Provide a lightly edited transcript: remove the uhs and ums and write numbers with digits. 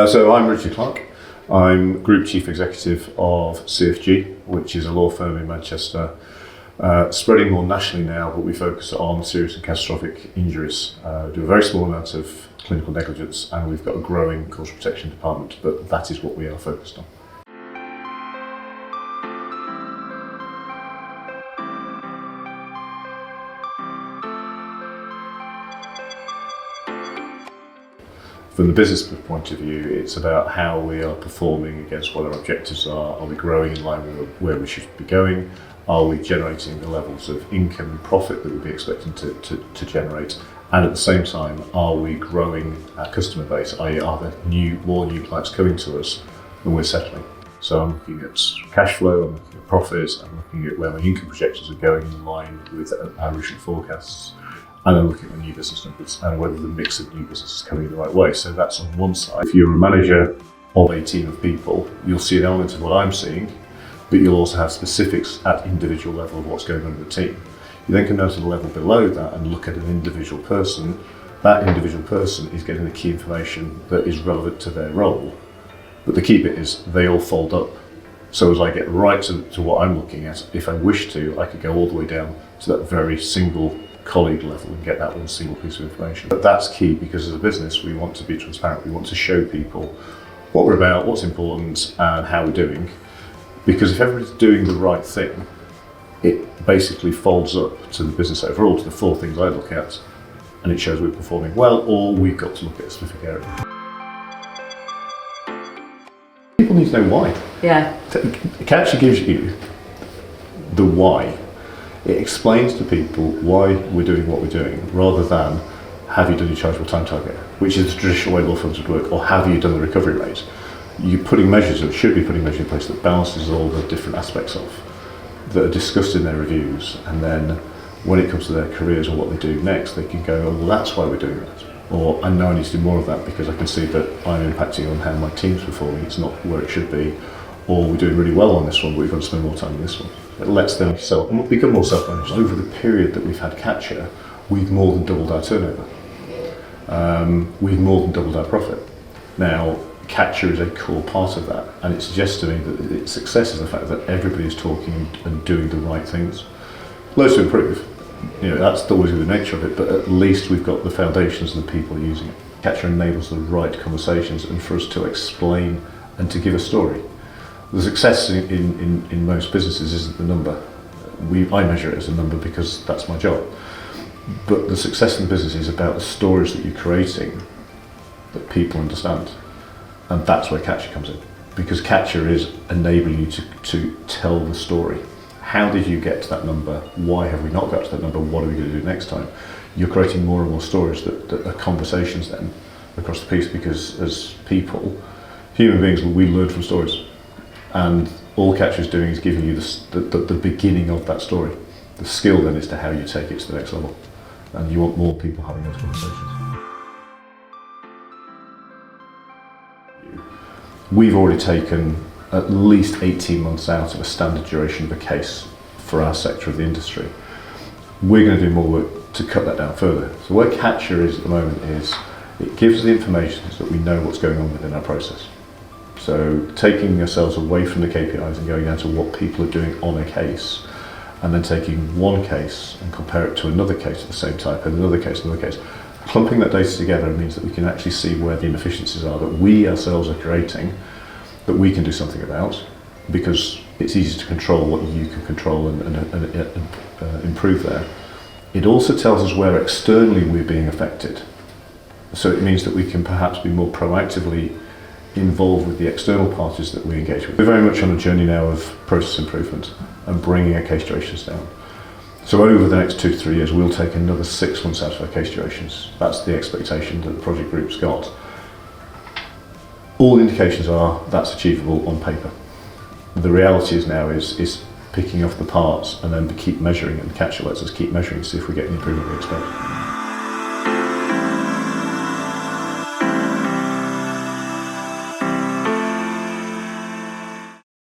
So I'm Richard Clark. I'm Group Chief Executive of CFG, which is a law firm in Manchester, spreading more nationally now, but we focus on serious and catastrophic injuries. We do a very small amount of clinical negligence, and we've got a growing course protection department, but that is what we are focused on. From the business point of view, it's about how we are performing against what our objectives are. Are we growing in line with where we should be going? Are we generating the levels of income and profit that we'd be expecting to generate? And at the same time, are we growing our customer base? I.e., are there more new clients coming to us than we're settling? So I'm looking at cash flow, I'm looking at profits, I'm looking at where my income projections are going in line with our original forecasts. And then looking at the new business numbers and whether the mix of new business is coming the right way. So that's on one side. If you're a manager of a team of people, you'll see an element of what I'm seeing, but you'll also have specifics at individual level of what's going on in the team. You then come down to the level below that and look at an individual person. That individual person is getting the key information that is relevant to their role. But the key bit is they all fold up. So as I get right to what I'm looking at, if I wish to, I could go all the way down to that very single colleague level and get that one single piece of information. But that's key, because as a business we want to be transparent. We want to show people what we're about, what's important, and how we're doing. Because if everybody's doing the right thing, it basically folds up to the business overall, to the four things I look at, and it shows we're performing well, or we've got to look at a specific area. People need to know why. Yeah. It actually gives you the why. It explains to people why we're doing what we're doing, rather than have you done your chargeable time target, which is the traditional way law firms would work, or have you done the recovery rate. You're putting measures, or should be putting measures in place that balances all the different aspects of that are discussed in their reviews, and then when it comes to their careers and what they do next, they can go, oh, well, that's why we're doing that. Or I know I need to do more of that because I can see that I'm impacting on how my team's performing, it's not where it should be. Or we're doing really well on this one, but we've got to spend more time on this one. It lets them become more self-managed. Over the period that we've had Catcher, we've more than doubled our turnover. We've more than doubled our profit. Now, Catcher is a core part of that, and it suggests to me that its success is the fact that everybody is talking and doing the right things. Loads to improve. That's always the nature of it, but at least we've got the foundations and the people using it. Catcher enables the right conversations and for us to explain and to give a story. The success in most businesses isn't the number. I measure it as a number because that's my job. But the success in the business is about the stories that you're creating that people understand. And that's where Catcher comes in. Because Catcher is enabling you to tell the story. How did you get to that number? Why have we not got to that number? What are we going to do next time? You're creating more and more stories that are conversations then across the piece, because as people, human beings, we learn from stories. And all Catcher is doing is giving you the beginning of that story. The skill then is to how you take it to the next level. And you want more people having those conversations. We've already taken at least 18 months out of a standard duration of a case for our sector of the industry. We're going to do more work to cut that down further. So where Catcher is at the moment is, it gives the information so that we know what's going on within our process. So taking ourselves away from the KPIs and going down to what people are doing on a case, and then taking one case and compare it to another case of the same type, and another case, another case. Clumping that data together means that we can actually see where the inefficiencies are that we ourselves are creating, that we can do something about, because it's easy to control what you can control and improve there. It also tells us where externally we're being affected. So it means that we can perhaps be more proactively involved with the external parties that we engage with. We're very much on a journey now of process improvement and bringing our case durations down. So over the next 2 to 3 years, we'll take another 6 months out of our case durations. That's the expectation that the project group's got. All indications are that's achievable on paper. The reality is picking off the parts and then keep measuring, and Catcher lets us keep measuring to see if we get the improvement we expect.